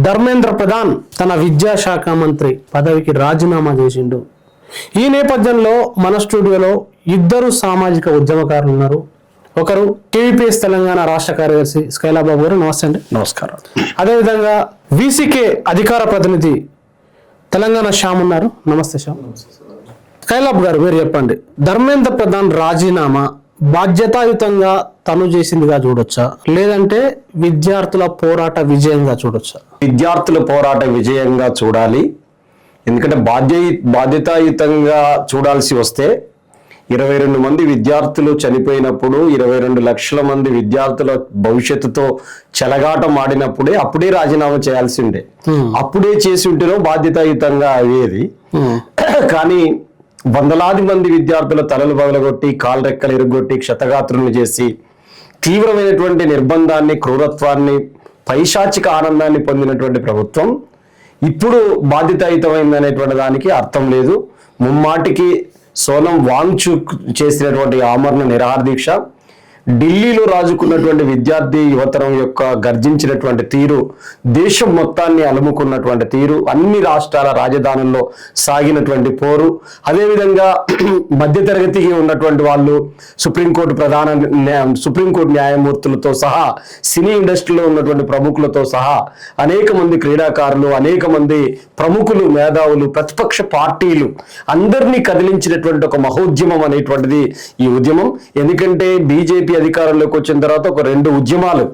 ధర్మేంద్ర ప్రధాన్ తన విద్యాశాఖ మంత్రి పదవికి రాజీనామా చేసిండు. ఈ నేపథ్యంలో మన స్టూడియోలో ఇద్దరు సామాజిక ఉద్యమకారులు ఉన్నారు. ఒకరు టీవీపీఎస్ తెలంగాణ రాష్ట్ర కార్యదర్శి స్కైలాబాబు గారు. నమస్తే అండి. నమస్కారం. అదేవిధంగా వీసీకే అధికార ప్రతినిధి తెలంగాణ శ్యామ్ ఉన్నారు. నమస్తే శ్యామ్. స్కైలాబ్ గారు, మీరు చెప్పండి, ధర్మేంద్ర ప్రధాన్ రాజీనామా బాధ్యతాయుతంగా తను చేసిందిగా చూడొచ్చా, లేదంటే విద్యార్థుల పోరాట విజయంగా చూడొచ్చా? విద్యార్థుల పోరాట విజయంగా చూడాలి. ఎందుకంటే బాధ్యతాయుతంగా చూడాల్సి వస్తే 22 మంది విద్యార్థులు చనిపోయినప్పుడు 22 లక్షల మంది విద్యార్థుల భవిష్యత్తుతో చెలగాటం ఆడినప్పుడే అప్పుడే రాజీనామా చేయాల్సి ఉండే. అప్పుడే చేసి ఉంటేనో బాధ్యతాయుతంగా అయ్యేది. కానీ వందలాది మంది విద్యార్థుల తలలు పగలగొట్టి కాలు రెక్కలు ఎరుగొట్టి క్షతగాత్రులను చేసి తీవ్రమైనటువంటి నిర్బంధాన్ని, క్రూరత్వాన్ని, పైశాచిక ఆనందాన్ని పొందినటువంటి ప్రభుత్వం ఇప్పుడు బాధ్యతాయుతమైంది అనేటువంటి దానికి అర్థం లేదు. ముమ్మాటికి సోనం వాంగ్చుక్ చేసినటువంటి ఆమరణ నిరాహార దీక్ష, ఢిల్లీలో రాజుకున్నటువంటి విద్యార్థి యువతరం యొక్క గర్జించినటువంటి తీరు, దేశం మొత్తాన్ని అలుముకున్నటువంటి తీరు, అన్ని రాష్ట్రాల రాజధానుల్లో సాగినటువంటి పోరు, అదేవిధంగా మధ్యతరగతికి ఉన్నటువంటి వాళ్ళు సుప్రీంకోర్టు న్యాయమూర్తులతో సహా, సినీ ఇండస్ట్రీలో ఉన్నటువంటి ప్రముఖులతో సహా అనేక మంది క్రీడాకారులు, అనేక మంది ప్రముఖులు, మేధావులు, ప్రతిపక్ష పార్టీలు అందరినీ కదిలించినటువంటి ఒక మహోద్యమం అనేటువంటిది ఈ ఉద్యమం. ఎందుకంటే బీజేపీ అధికారంలోకి వచ్చిన తర్వాత ఒక 2 ఉద్యమాలు,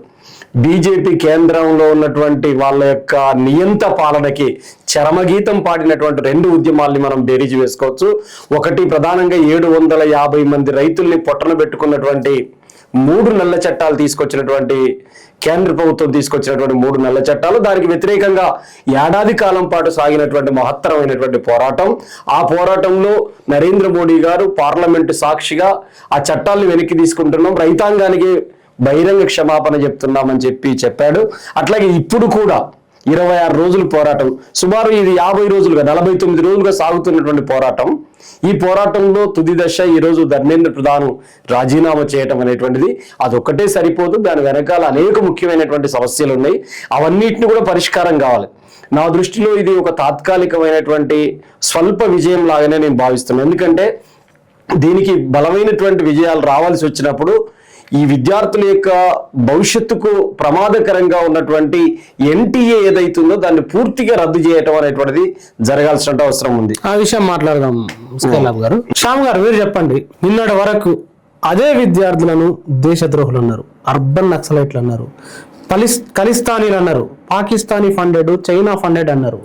బీజేపీ కేంద్రంలో ఉన్నటువంటి వాళ్ళ యొక్క నియంత పాలనకి చరమగీతం పాడినటువంటి 2 ఉద్యమాల్ని మనం బేరీజు వేసుకోవచ్చు. ఒకటి ప్రధానంగా 750 మంది రైతుల్ని పొట్టన పెట్టుకున్నటువంటి 3 నల్ల చట్టాలు తీసుకొచ్చినటువంటి కేంద్ర ప్రభుత్వం తీసుకొచ్చినటువంటి 3 నల్ల చట్టాలు, దానికి వ్యతిరేకంగా ఏడాది కాలం పాటు సాగినటువంటి మహత్తరమైనటువంటి పోరాటం. ఆ పోరాటంలో నరేంద్ర మోడీ గారు పార్లమెంటు సాక్షిగా ఆ చట్టాలను వెనక్కి తీసుకుంటున్నాం, రైతాంగానికి బహిరంగ క్షమాపణ చెప్తున్నామని చెప్పాడు. అట్లాగే ఇప్పుడు కూడా 26 రోజులు పోరాటం, సుమారు ఇది 50 రోజులుగా 49 రోజులుగా సాగుతున్నటువంటి పోరాటం. ఈ పోరాటంలో తుది దశ ఈరోజు ధర్మేంద్ర ప్రధాన్ రాజీనామా చేయటం అనేటువంటిది అదొక్కటే సరిపోదు. దాని వెనకాల అనేక ముఖ్యమైనటువంటి సమస్యలు ఉన్నాయి. అవన్నిటిని కూడా పరిష్కారం కావాలి. నా దృష్టిలో ఇది ఒక తాత్కాలికమైనటువంటి స్వల్ప విజయం లాగానే నేను భావిస్తున్నాను. ఎందుకంటే దీనికి బలమైనటువంటి విజయాలు రావాల్సి వచ్చినప్పుడు ఈ విద్యార్థుల యొక్క భవిష్యత్తుకు ప్రమాదకరంగా ఉన్నటువంటి ఎన్టీఏ ఏదైతుందో దాన్ని పూర్తిగా రద్దు చేయటం అనేటువంటిది జరగాల్సిన అవసరం ఉంది. ఆ విషయం మాట్లాడదాం స్కైలాబ్ గారు. శ్యామ్ గారు, మీరు చెప్పండి, నిన్నటి వరకు అదే విద్యార్థులను దేశద్రోహులు అన్నారు, అర్బన్ నక్సలైట్లు అన్నారు, ఖలిస్తానీలు అన్నారు, పాకిస్తానీ ఫండెడ్, చైనా ఫండెడ్ అన్నారు,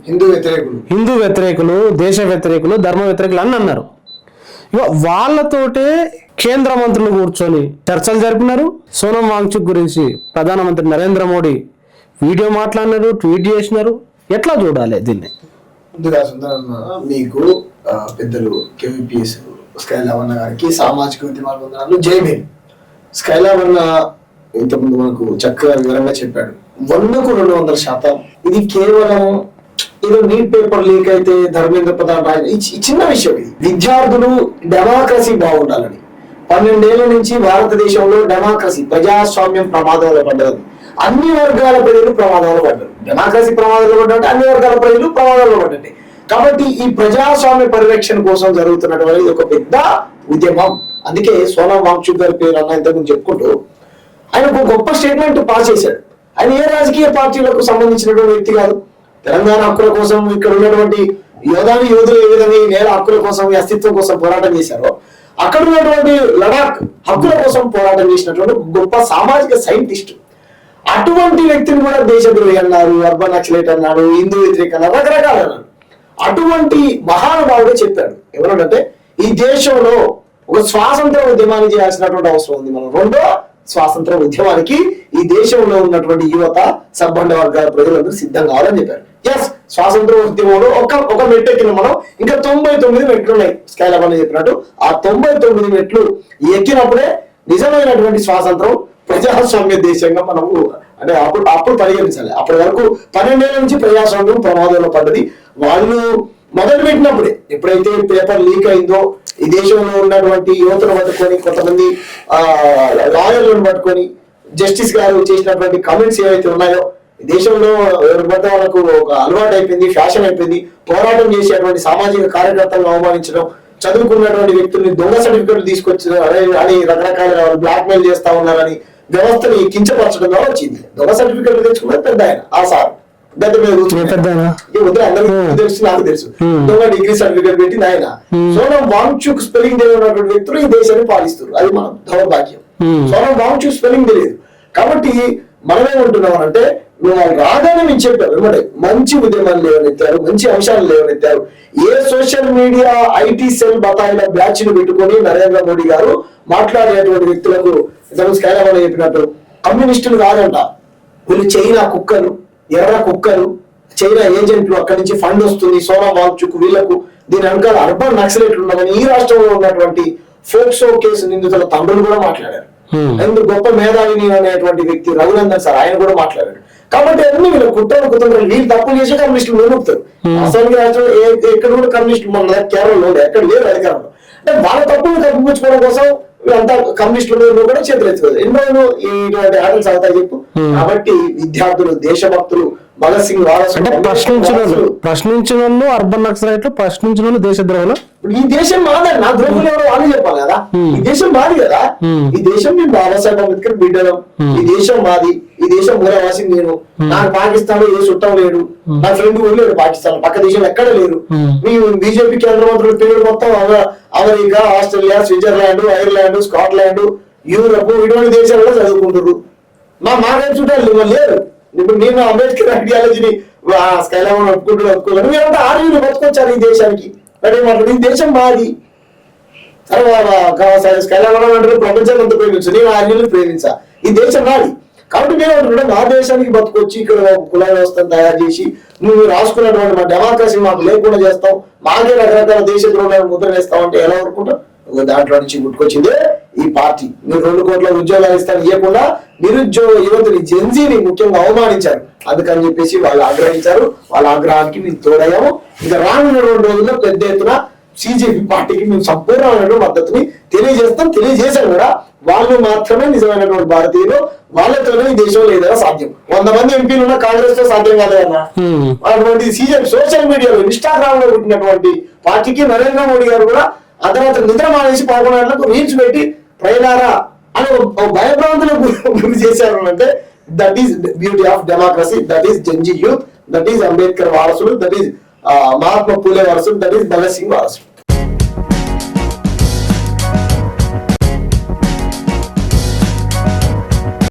హిందూ వ్యతిరేకులు, దేశ వ్యతిరేకులు, ధర్మ వ్యతిరేకులు అని అన్నారు. వాళ్ళతోటే కేంద్ర మంత్రులు కూర్చొని చర్చలు జరిపినారు. సోనం వాంగ్చుక్ గురించి ప్రధానమంత్రి నరేంద్ర మోడీ వీడియో మాట్లాడినారు, ట్వీట్ చేసినారు. ఎట్లా చూడాలి దీన్ని? ముందుగా మీకు పెద్దలు కేవీపీఎస్ స్కైలాబ్ గారికి సామాజిక ఉద్యమాల వందనాలు. జై భీమ్. స్కైలాబ్ ఇంతకుముందు మనకు చక్కగా వివరంగా చెప్పాడు. 100కు 200% ఇది కేవలం ఏదో నీట్ పేపర్ లీక్ అయితే ధర్మేంద్ర ప్రధాన్ చిన్న విషయం. ఇది విద్యార్థులు డెమోక్రసీ బాగుండాలని 12 ఏళ్ల నుంచి భారతదేశంలో డెమోక్రసీ, ప్రజాస్వామ్యం ప్రమాదంలో పడ్డది. అన్ని వర్గాల ప్రజలు ప్రమాదంలో పడ్డారు. డెమోక్రసీ ప్రమాదంలో పడ్డంటే అన్ని వర్గాల ప్రజలు ప్రమాదంలో పడ్డండి. కాబట్టి ఈ ప్రజాస్వామ్య పరిరక్షణ కోసం జరుగుతున్నటువంటి ఒక పెద్ద ఉద్యమం. అందుకే సోనం వాంగ్చుక్ గారి పేరు అన్న ఇంతకుముందు చెప్పుకుంటూ ఆయన ఒక గొప్ప స్టేట్మెంట్ పాస్ చేశాడు. ఆయన ఏ రాజకీయ పార్టీలకు సంబంధించినటువంటి వ్యక్తి కాదు. తెలంగాణ హక్కుల కోసం ఇక్కడ ఉన్నటువంటి యోధులు ఏ విధంగా ఈ నేల హక్కుల కోసం, ఈ అస్తిత్వం కోసం పోరాటం చేశారో, అక్కడ ఉన్నటువంటి లడాక్ హక్కుల కోసం పోరాటం చేసినటువంటి గొప్ప సామాజిక సైంటిస్ట్. అటువంటి వ్యక్తిని కూడా దేశద్రోహి అన్నారు, అర్బన్ నక్సలైట్ అన్నాడు, హిందూ వ్యతిరేక అన్నారు, రకరకాలు అన్నారు. అటువంటి మహానుభావుడే చెప్పాడు ఎవరంటే ఈ దేశంలో ఒక స్వాతంత్ర ఉద్యమాన్ని చేయాల్సినటువంటి అవసరం ఉంది. మనం రెండో స్వాతంత్ర ఉద్యమానికి ఈ దేశంలో ఉన్నటువంటి యువత, సబ్బండ వర్గాల ప్రజలందరూ సిద్ధం కావాలని చెప్పారు. ఎస్, స్వాతంత్ర ఉద్యమంలో ఒక మెట్టు ఎక్కిన మనం ఇంకా 99 మెట్లు ఉన్నాయి. స్కైలాబ్ అని చెప్పినట్టు ఆ 99 మెట్లు ఎక్కినప్పుడే నిజమైనటువంటి స్వాతంత్రం, ప్రజాస్వామ్య దేశంగా మనము అంటే అప్పుడు పరిగణించాలి. అప్పటి వరకు 12 ఏళ్ల నుంచి ప్రజాస్వామ్యం ప్రమాదంలో పడ్డది. వాళ్ళు మొదలు పెట్టినప్పుడే ఎప్పుడైతే పేపర్ లీక్ అయిందో ఈ దేశంలో ఉన్నటువంటి యువతను పట్టుకొని, కొంతమంది లాయర్లను పట్టుకొని జస్టిస్ గారు చేసినటువంటి కామెంట్స్ ఏవైతే ఉన్నాయో దేశంలో ఎవరి పడితే వాళ్ళకు ఒక అలవాటు అయిపోయింది, ఫ్యాషన్ అయిపోయింది. పోరాటం చేసేటువంటి సామాజిక కార్యకర్తలను అవమానించడం, చదువుకున్నటువంటి వ్యక్తుల్ని దొంగ సర్టిఫికెట్లు తీసుకొచ్చిన అని రకరకాల బ్లాక్ మెయిల్ చేస్తా ఉన్నారని వ్యవస్థని కించపరచడం ద్వారా వచ్చింది. దొంగ సర్టిఫికెట్లు తెచ్చుకున్నది పెద్ద ఆయన, ఆ సార్ గత మీద వద్దు అందరికీ తెలుసు, నాకు తెలుసు. దొంగ డిగ్రీ సర్టిఫికెట్ పెట్టింది ఆయన. సోనం వాంగ్చుక్ స్పెల్లింగ్ తెలియనటువంటి వ్యక్తులు ఈ దేశాన్ని పాలిస్తారు, అది మనం దౌర్భాగ్యం. సోనం వాంగ్చుక్ స్పెల్లింగ్ తెలియదు కాబట్టి మనమేమంటున్నాం అంటే నువ్వు రాగానే మేము చెప్పారు ఏమంటే మంచి ఉద్యమాలు లేవనెత్తారు, మంచి అంశాలు లేవనెత్తారు. ఏ సోషల్ మీడియా ఐటీ సెల్ బతాయిల బ్యాచ్ ను పెట్టుకొని నరేంద్ర మోడీ గారు మాట్లాడేటువంటి వ్యక్తులకు స్కైలాబన్ చెప్పినట్టు కమ్యూనిస్టులు కాదంట, వీళ్ళు చైనా కుక్కలు, ఎర్ర కుక్కలు, చైనా ఏజెంట్లు, అక్కడి నుంచి ఫండ్ వస్తుంది సోనం వాంగ్చుక్ వీళ్లకు, దీని వెనకాల అర్బన్ నక్సలైట్లు ఉన్నారని ఈ రాష్ట్రంలో ఉన్నటువంటి ఫోక్సో కేసు నిందితుల తండ్రులు కూడా మాట్లాడారు. ఎందుకు గొప్ప మేధావిని అనేటువంటి వ్యక్తి రఘునందన్ సార్ ఆయన కూడా మాట్లాడారు. కాబట్టి అన్ని వీళ్ళు కుట్రలు కుతంత్రాలు, వీళ్ళు తప్పులు చేసి కమ్యూనిస్టులు నిలుపుతారు. అసలు రాష్ట్రంలో ఎక్కడ కూడా కమ్యూనిస్టులు మన కేరళలో ఎక్కడ లేరు అధికారంలో. అంటే వాళ్ళ తప్పులు కప్పిపుచ్చుకోవడం కోసం వీళ్ళంతా కమ్యూనిస్టులు కూడా చేతులు ఎత్తుకోదు. ఎన్నో ఇటువంటి ఆటలు సాగుతాయి చెప్పు. కాబట్టి విద్యార్థులు, దేశభక్తులు, భగత్ సింగ్ ప్రశ్నించిన వాళ్ళు అర్బన్ నక్సలైట్లు, ప్రశ్నించిన వాళ్ళు దేశద్రోహులు. ఈ దేశం మాదని నా ద్రోహులు ఎవరో వాళ్ళు చెప్పాలి కదా. ఈ దేశం మాది కదా, ఈ దేశం మేము బాబాసాహెబ్ అంబేద్కర్ బిడ్డలం, ఈ దేశం మాది, ఈ దేశం మూలవాసి నేను. నాకు పాకిస్తాన్ లో ఏ చుట్టం లేడు, నా ఫ్రెండ్ కూడా లేడు పాకిస్తాన్, పక్క దేశం ఎక్కడ లేరు. మీ బీజేపీ కేంద్ర మంత్రుల పేరు మొత్తం America, Australia, Switzerland, Ireland, Scotland, Europe ఇటువంటి దేశాలలో చదువుకుంటారు. మాకేం చుట్టాలు లేరు. ఇప్పుడు నేను అంబేద్కర్ ఐడియాలజీని స్కైలాబన్ ఒప్పుకోలేదు. మీరంతా ఆర్మీని బతుకొచ్చారు ఈ దేశానికి. ఈ దేశం మాది. స్కైలాబన్ అంటే ప్రపంచాన్ని అంతా ప్రేమించు, నేను ఆర్మీని ప్రేమించా, ఈ దేశం నాది. కాబట్టి నేను అంటున్నాను మా దేశానికి బతుకొచ్చి ఇక్కడ కుల వ్యవస్థను తయారు చేసి నువ్వు రాసుకున్నటువంటి మా డెమోక్రసీ మాకు లేకుండా చేస్తాం, మాకే రకరకాల దేశ ద్రోహాలను ముద్ర వేస్తాం అంటే ఎలా అనుకుంటాం? దాంట్లో నుంచి గుట్టుకొచ్చిందే ఈ పార్టీ. మీరు 2 కోట్ల ఉద్యోగాలు ఇస్తాను ఇవ్వకుండా నిరుద్యోగ యువతిని, జెన్జీని ముఖ్యంగా అవమానించారు. అందుకని చెప్పేసి వాళ్ళు ఆగ్రహించారు. వాళ్ళ ఆగ్రహానికి మేము తోడయ్యాము. ఇంకా రానున్న 2 రోజుల్లో పెద్ద ఎత్తున సిజేపీ పార్టీకి మేము సంపూర్ణమైన మద్దతుని తెలియజేశారు కూడా. వాళ్ళు మాత్రమే నిజమైనటువంటి భారతీయులు, వాళ్ళతోనే ఈ దేశంలో ఏదైనా సాధ్యం. 100 మంది ఎంపీలు ఉన్న కాంగ్రెస్ తో సాధ్యం కాదన్నా. అటువంటి సీజన్ సోషల్ మీడియాలో ఇన్స్టాగ్రామ్ లో పుట్టినటువంటి పార్టీకి నరేంద్ర మోడీ గారు కూడా అర్ధరాత్రి నిద్ర మానేసి 11 గంటలకు రీల్స్ పెట్టి ప్రజలారా అని భయభ్రాంతులకు గురి చేశారు. అంటే that is beauty of democracy, that is Gen Z youth, that is Ambedkar వారసులు, దట్ ఈస్ మహాత్మా పూలే వారసులు, దట్ ఈస్ భగత్ సింగ్ వారసులు.